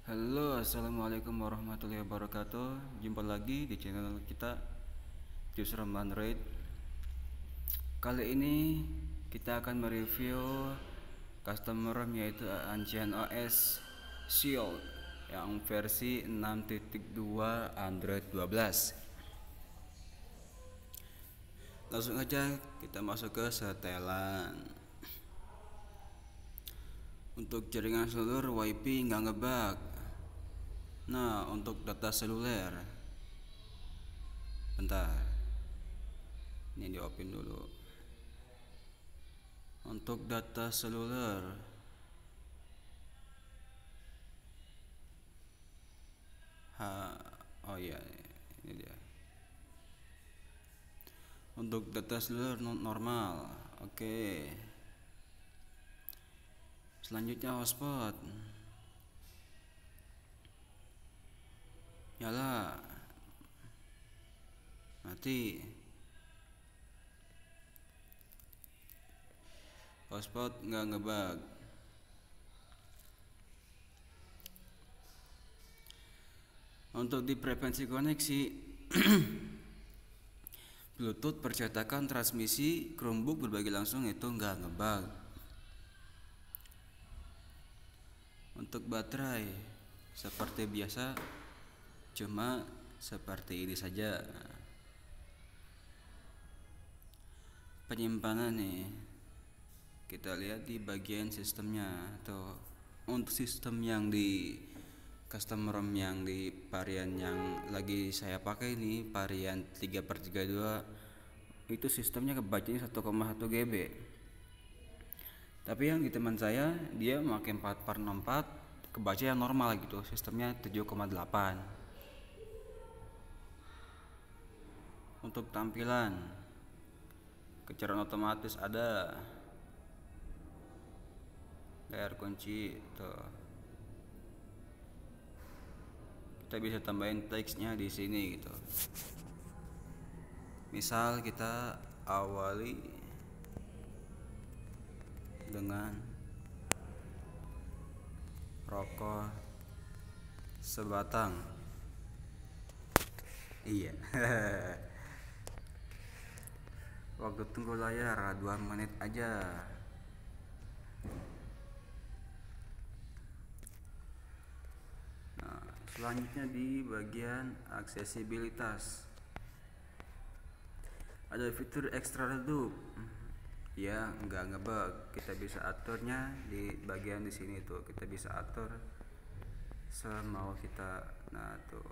Halo, assalamualaikum warahmatullahi wabarakatuh. Jumpa lagi di channel kita, Jus Rahman Raid. Kali ini kita akan mereview custom ROM yaitu Ancient OS Shield yang versi 6.2 Android 12. Langsung aja kita masuk ke setelan. Untuk jaringan seluler WiFi nggak ngebug. Nah, untuk data seluler, bentar, ini di open dulu. Untuk data seluler, oh iya, ini dia. Untuk data seluler normal, oke. Selanjutnya hotspot, nyala, mati. Hotspot nggak ngebug. Untuk di frekuensi koneksi Bluetooth percetakan transmisi Chromebook berbagi langsung itu nggak ngebug. Untuk baterai seperti biasa, cuma seperti ini saja. Penyimpanan nih, kita lihat di bagian sistemnya tuh. Untuk sistem yang di custom ROM yang di varian yang lagi saya pakai ini, varian 3/32, itu sistemnya kebacanya 1,1 GB. Tapi yang di teman saya dia memakai 4/64, kebaca yang normal gitu, sistemnya 7,8. Untuk tampilan, kecerdasan otomatis ada, layar kunci tuh. Kita bisa tambahin teksnya di sini gitu. Misal kita awali dengan rokok sebatang. Iya. Waktu tunggu layar 2 menit aja. Nah, selanjutnya di bagian aksesibilitas ada fitur extra redup. Ya, nggak ngebug. Kita bisa aturnya di bagian di sini tuh. Kita bisa atur semau kita. Nah, tuh.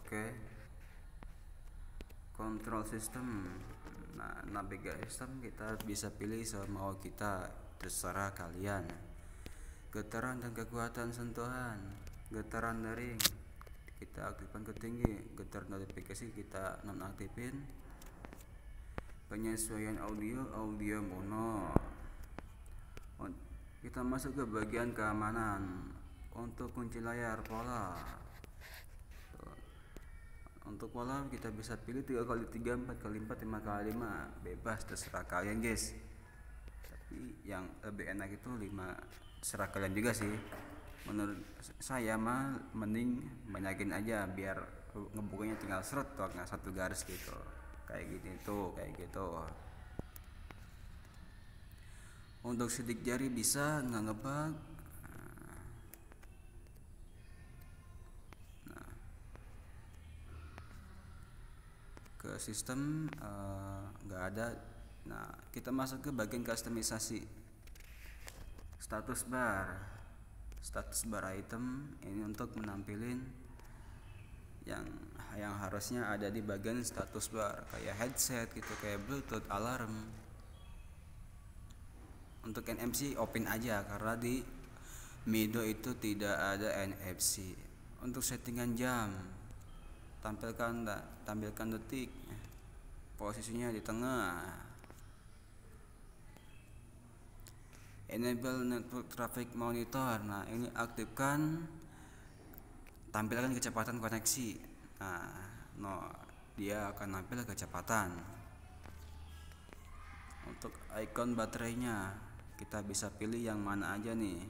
Oke. Control system. Nah, navigasi sistem kita bisa pilih semau kita, terserah kalian. Getaran dan kekuatan sentuhan, getaran daring kita aktifkan ke tinggi, getaran notifikasi kita nonaktifin. Penyesuaian audio mono. Kita masuk ke bagian keamanan. Untuk kunci layar pola, untuk pola kita bisa pilih 3x3, 4x4, 5x5, bebas terserah kalian guys. Tapi yang lebih enak itu 5, terserah kalian juga sih. Menurut saya mah mending banyakin aja biar ngebukanya tinggal seret tuh, nggak satu garis gitu. Kayak gitu. Untuk sidik jari bisa nggak ngebug. Nah, ke sistem nggak ada. Nah, kita masuk ke bagian kustomisasi. Status bar item ini untuk menampilin yang harusnya ada di bagian status bar, kayak headset gitu, kayak Bluetooth, alarm. Untuk NFC open aja karena di Mido itu tidak ada NFC. Untuk settingan jam, tampilkan detik, posisinya di tengah. Enable network traffic monitor. Nah, ini aktifkan, tampilkan kecepatan koneksi. Nah, dia akan nampil kecepatan. Untuk icon baterainya kita bisa pilih yang mana aja nih.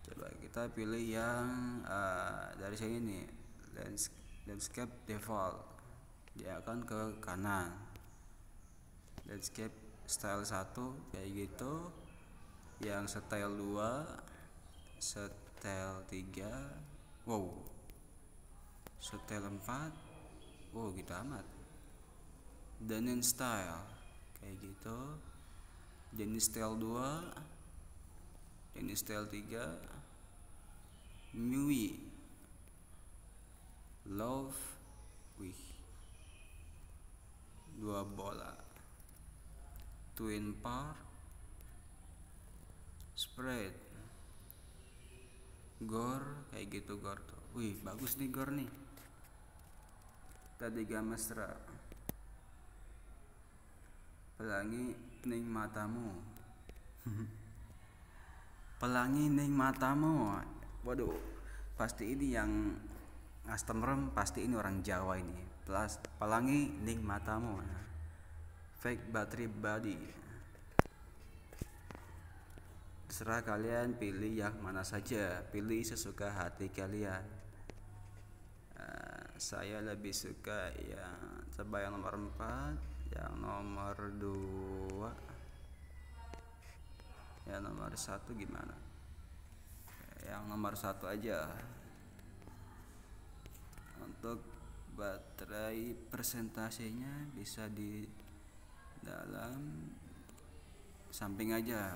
Coba kita pilih yang dari sini nih, landscape default, dia akan ke kanan. Landscape style 1 kayak gitu, yang style 2, style 3, wow, style 4, wow gitu amat. Denim style kayak gitu, jenis style 2, jenis style 3, MIUI love, wih, 2 bola, twin par, spread, gore kayak gitu, gore tuh, wih bagus nih gore nih. Tadi mesra, pelangi ning matamu. Pelangi ning matamu, waduh, pasti ini yang customer, pasti ini orang Jawa ini. Plus pelangi ning matamu, fake battery body. Terserah kalian pilih yang mana saja, pilih sesuka hati kalian. Saya lebih suka yang coba yang nomor 4, yang nomor 2, yang nomor 1 gimana? Yang nomor 1 aja. Untuk baterai persentasenya bisa di dalam samping aja.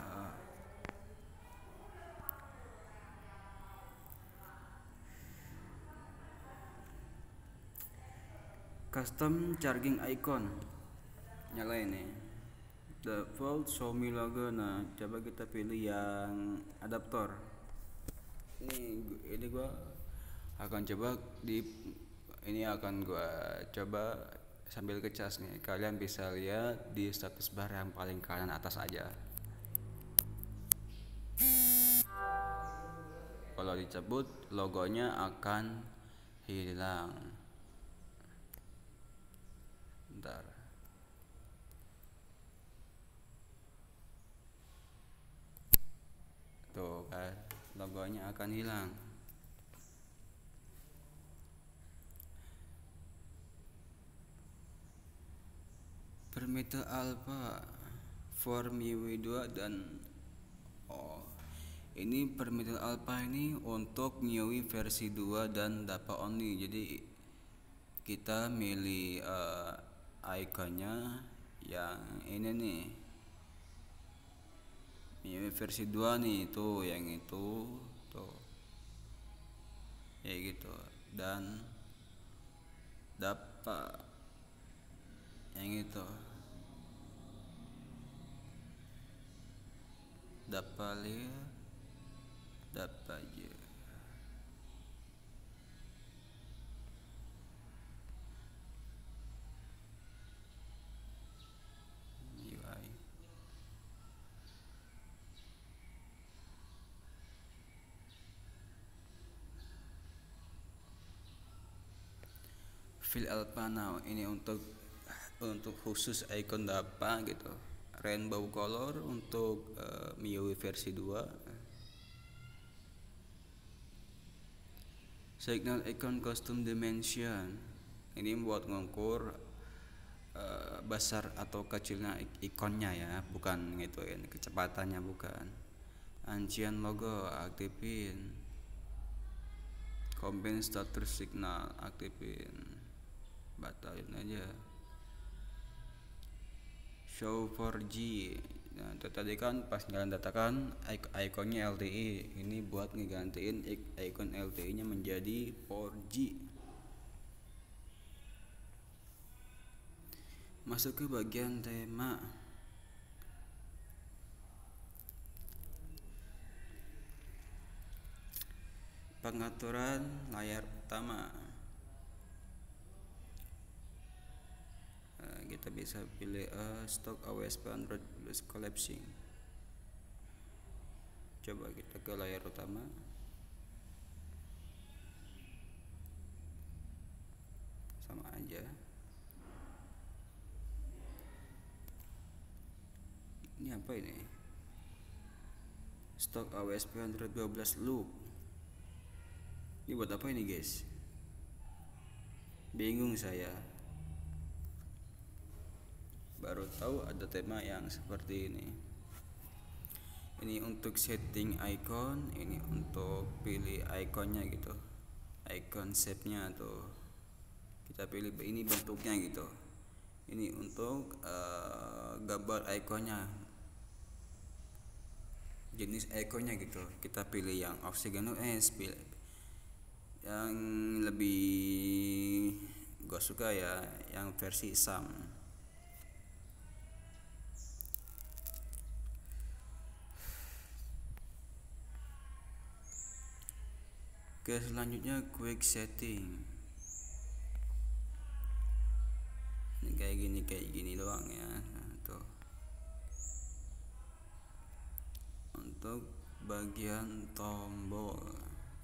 Custom charging icon, nyalain nih. Default Xiaomi logo. Nah, coba kita pilih yang adaptor. Ini gua akan coba coba sambil ngecas nih. Kalian bisa lihat di status bar yang paling kanan atas aja. Kalau dicabut, logonya akan hilang. Bentar. Tuh kan, logonya akan hilang. Permita Alpha for MIUI 2 dan ini permita Alpha ini untuk MIUI versi 2 dan data only. Jadi kita milih ikonnya yang ini nih, MIUI versi 2 nih, tuh yang itu tuh ya gitu, dan dapat yang itu dapat aja. UI Feel Alpha now, ini untuk khusus icon dapa gitu. Rainbow color untuk MIUI versi 2. Signal icon custom dimension, ini buat ngukur besar atau kecilnya ikonnya ya, bukan ngituin kecepatannya, bukan. Ancient logo aktifin. Combine status signal aktifin, batalin aja. Show 4G. Nah, itu tadi kan pas kalian datakan ikonnya LTE, ini buat ngegantiin ikon LTE nya menjadi 4G. Masuk ke bagian tema. Pengaturan layar utama. Kita bisa pilih stock AWS Android plus collapsing. Coba kita ke layar utama. Sama aja. Ini apa ini? stok AWSP Android 12 loop. Ini buat apa ini guys? Bingung saya. Baru tahu ada tema yang seperti ini. Ini untuk setting icon, ini untuk pilih ikonnya gitu, icon shape-nya tuh kita pilih ini bentuknya gitu. Ini untuk gambar ikonnya, jenis ikonnya gitu. Kita pilih yang Oxygen OS, pilih yang lebih gue suka ya, yang versi SAM. Oke, selanjutnya quick setting. Ini kayak gini doang ya. Nah, tuh. Untuk bagian tombol,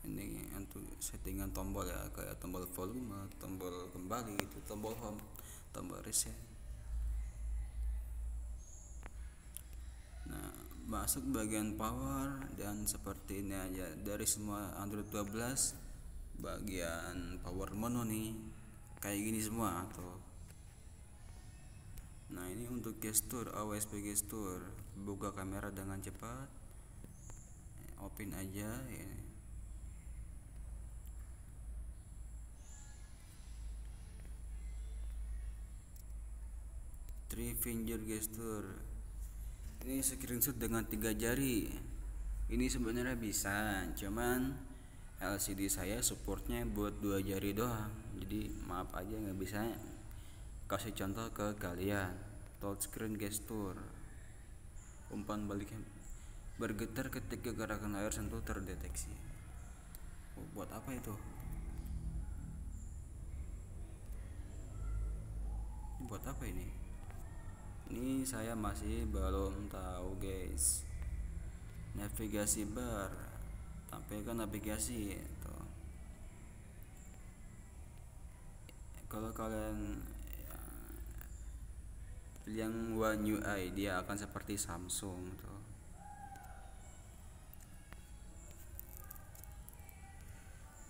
ini untuk settingan tombol ya, kayak tombol volume, tombol kembali itu, tombol home, tombol reset. Nah, masuk bagian power dan seperti ini aja dari semua Android 12. Bagian power menu nih kayak gini semua tuh. Nah, ini untuk gestur, AWSP gestur, buka kamera dengan cepat, open aja ya. Three finger gesture, ini screenshot dengan 3 jari. Ini sebenarnya bisa, cuman LCD saya supportnya buat 2 jari doang, jadi maaf aja nggak bisa kasih contoh ke kalian. Touchscreen gesture, umpan balik bergetar ketika gerakan layar sentuh terdeteksi. Buat apa itu? Buat apa ini? Ini saya masih belum tahu guys. Navigasi bar, tampilkan navigasi itu. Kalau kalian yang One UI, dia akan seperti Samsung tuh.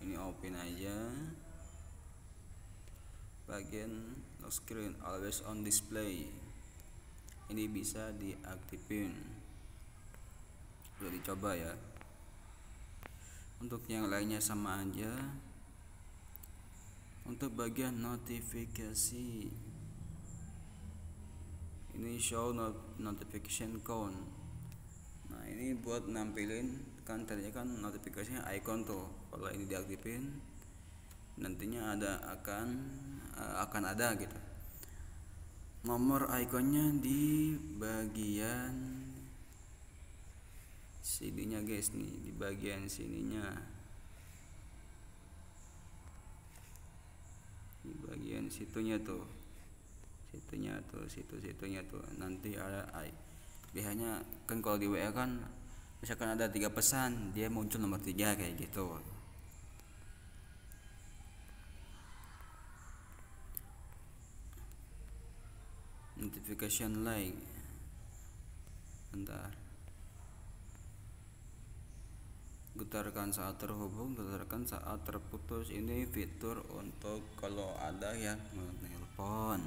Ini open aja. Bagian lock screen always on display, ini bisa diaktifin. Udah dicoba ya. Untuk yang lainnya sama aja. Untuk bagian notifikasi, ini show notification count. Nah, ini buat nampilin, kan tadinya kan notifikasinya icon tuh. Kalau ini diaktifin, nantinya akan ada gitu nomor ikonnya di bagian sininya guys, nih di bagian sininya, di bagian situnya tuh, situnya tuh nanti ada biasanya kan kalau di WA kan misalkan ada 3 pesan, dia muncul nomor 3 kayak gitu. Notification like, bentar, getarkan saat terhubung, getarkan saat terputus. Ini fitur untuk kalau ada yang menelpon.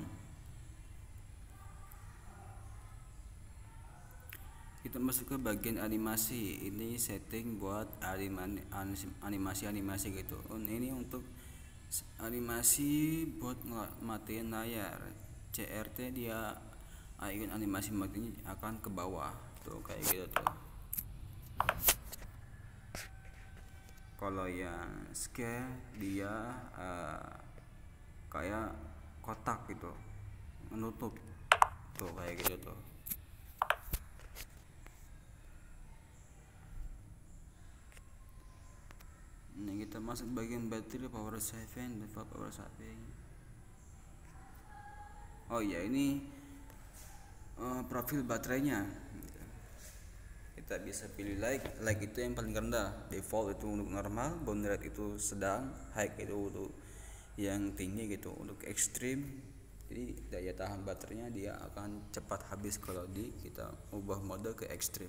Kita masuk ke bagian animasi. Ini setting buat animasi gitu. Ini untuk animasi buat matiin layar. CRT, dia icon animasi matinya akan ke bawah tuh kayak gitu tuh. Kalau yang scale dia kayak kotak gitu, menutup tuh kayak gitu tuh. Ini kita masuk bagian baterai, power saving, default power saving. Oh iya, ini profil baterainya. Kita bisa pilih like itu yang paling rendah, default itu untuk normal, bond rate itu sedang, high itu untuk yang tinggi gitu, untuk ekstrim. Jadi daya tahan baterainya dia akan cepat habis kalau kita ubah mode ke ekstrim.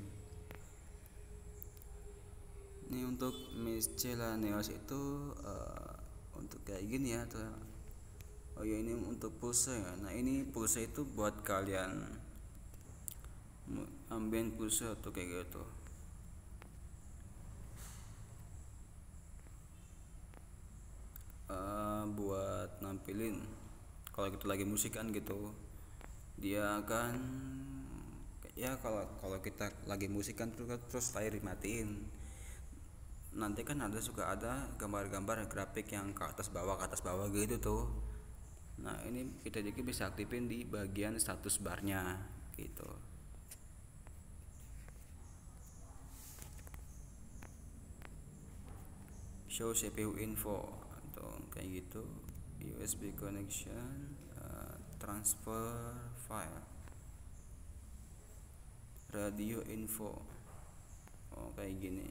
Ini untuk miscellaneous itu untuk kayak gini ya tuh. Oh ya, ini untuk pulsa ya. Nah ini pulsa itu buat kalian ambient pulsa atau kayak gitu. Buat nampilin kalau kita lagi musik kan gitu, dia akan ya kalau kalau kita lagi musik kan terus layar dimatiin, nanti kan suka ada gambar-gambar grafik yang ke atas bawah gitu tuh. Nah ini kita juga bisa aktifin di bagian status barnya gitu. Show CPU info atau kayak gitu, USB connection, transfer file, radio info. Oh kayak gini.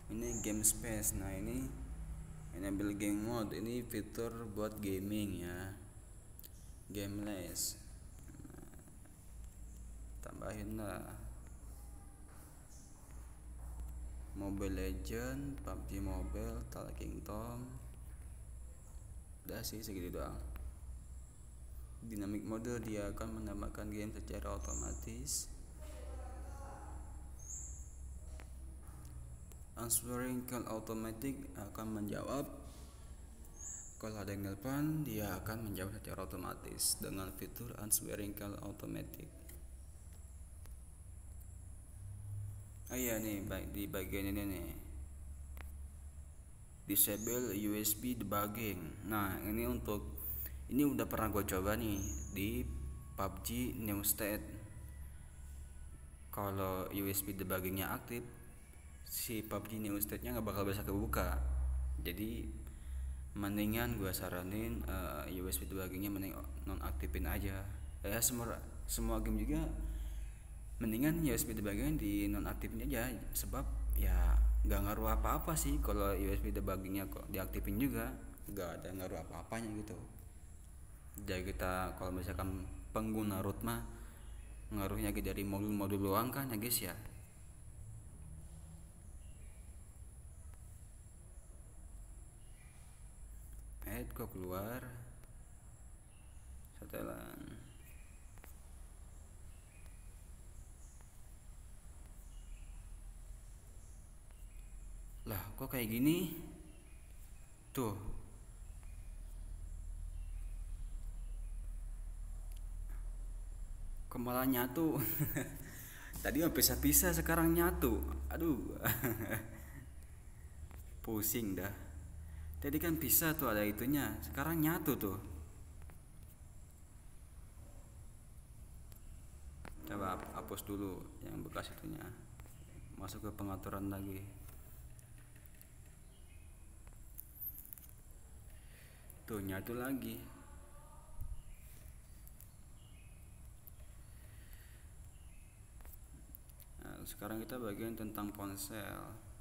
Ini game space. Nah ini enable game mode, ini fitur buat gaming ya, gameless. Nah, tambahin lah Mobile Legend, PUBG Mobile, Talking Tom. Udah sih segitu doang. Dynamic mode, dia akan menambahkan game secara otomatis. Answering call automatic, akan menjawab kalau ada yang nelpon, dia akan menjawab secara otomatis dengan fitur answering call automatic. Oh iya nih, baik di bagian ini nih, disable USB debugging. Nah ini udah pernah gue coba nih di PUBG New State. Kalau USB debuggingnya aktif, si PUBG New State-nya nggak bakal bisa kebuka. Jadi mendingan gue saranin USB debuggingnya mending nonaktifin aja. Ya semua game juga mendingan USB debuggingnya di nonaktifin aja, sebab ya nggak ngaruh apa-apa sih kalau USB debuggingnya kok diaktifin juga, nggak ada ngaruh apa-apanya gitu. Jadi kita kalau misalkan pengguna root mah ngaruhnya dari modul-modul doang kan ya guys ya. Kok keluar setelan. Lah kok kayak gini tuh, kok malah nyatu. Tadi mah bisa-bisa, sekarang nyatu. Aduh. Pusing dah. Tadi kan bisa tuh ada itunya, sekarang nyatu tuh. Coba hapus dulu yang bekas itunya, masuk ke pengaturan lagi. Tuh nyatu lagi. Nah, sekarang kita bagian tentang ponsel.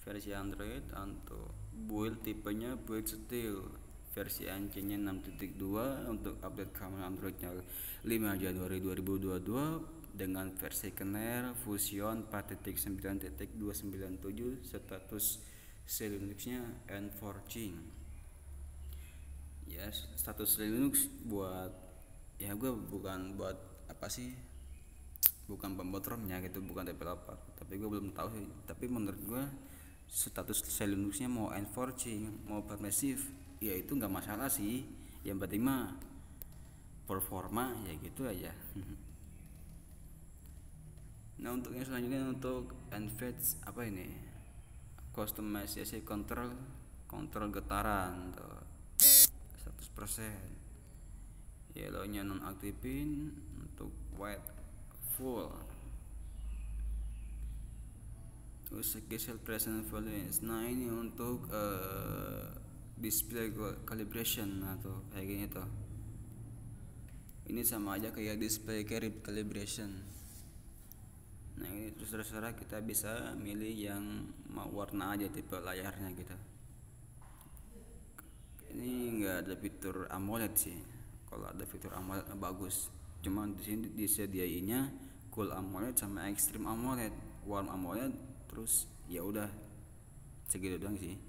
Versi Android untuk build tipenya build steel, versi ANC-nya 6.2 untuk update kamera Androidnya 5 Januari 2022 dengan versi kernel Fusion 4.9.297, status Linux-nya enforcing. Ya status Linux buat ya gue bukan buat apa sih, bukan pembuat ROM-nya gitu, bukan developer, tapi gue belum tahu sih. Tapi menurut gue status Linux-nya mau enforcing mau permissive ya itu nggak masalah sih, yang penting mah performa ya gitu aja. Nah untuk yang selanjutnya untuk advanced apa ini, customization kontrol getaran tuh 100%. Yellow-nya nonaktifin, untuk white full. Terus geser present values. Nah ini untuk display calibration atau kayak gini tuh. Ini sama aja kayak display calibration. Nah ini terserah kita bisa milih yang mau warna aja tipe layarnya gitu. Ini nggak ada fitur AMOLED sih. Kalau ada fitur AMOLED bagus. Cuman di sini disediainya Cool AMOLED sama Extreme AMOLED, Warm AMOLED, terus ya udah segitu doang sih.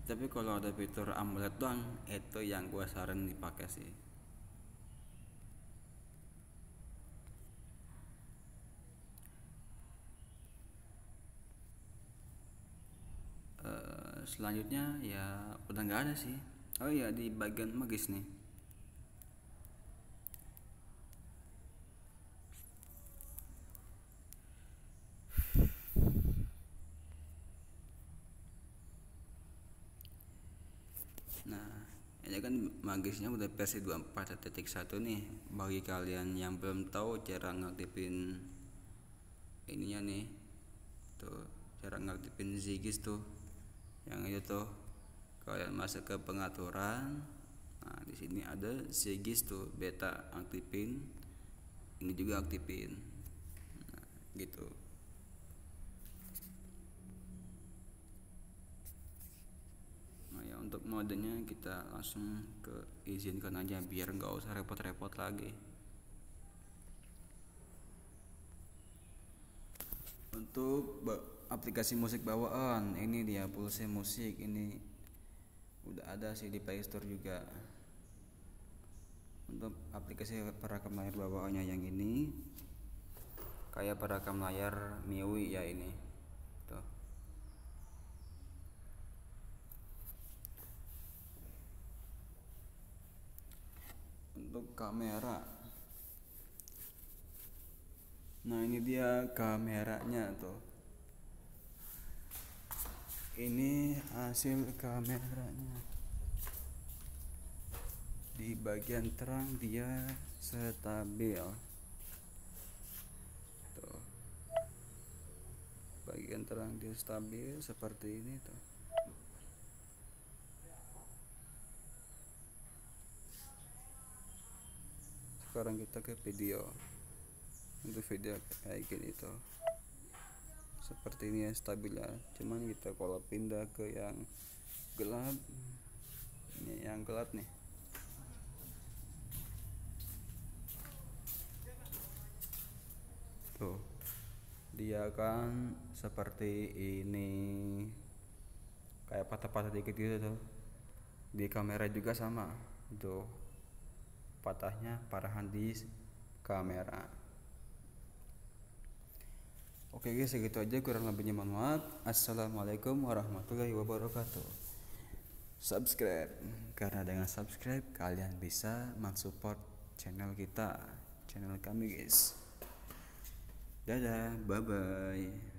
Tapi kalau ada fitur AMOLED doang, itu yang gua saran dipakai sih. Selanjutnya ya udah nggak ada sih. Oh iya, di bagian magis nih. Nah, ini kan magisnya udah versi 24.1 nih. Bagi kalian yang belum tahu cara ngaktifin ininya nih, tuh cara ngaktifin Zigis tuh, yang itu tuh, kalian masuk ke pengaturan. Nah, di sini ada Zigis tuh, beta aktifin, ini juga aktifin. Nah, gitu. Untuk modenya kita langsung ke izinkan aja biar nggak usah repot-repot lagi. Untuk aplikasi musik bawaan, ini dia Pulse Musik, ini udah ada sih di Play Store juga. Untuk aplikasi perekam layar bawaannya yang ini kayak perekam layar MIUI ya ini tuh. Untuk kamera, nah ini dia kameranya tuh, ini hasil kameranya. Di bagian terang dia stabil tuh, bagian terang dia stabil seperti ini tuh. Sekarang kita ke video. Untuk video kayak gini tuh seperti ini ya, stabil ya. Cuman kita kalau pindah ke yang gelap, ini yang gelap nih, tuh dia kan seperti ini, kayak patah-patah dikit gitu tuh. Di kamera juga sama tuh, patahnya parahan di kamera. Oke guys, segitu aja, kurang lebihnya mohon maaf. Assalamualaikum warahmatullahi wabarakatuh. Subscribe, karena dengan subscribe kalian bisa mensupport channel kita, channel kami guys. Dadah, bye bye.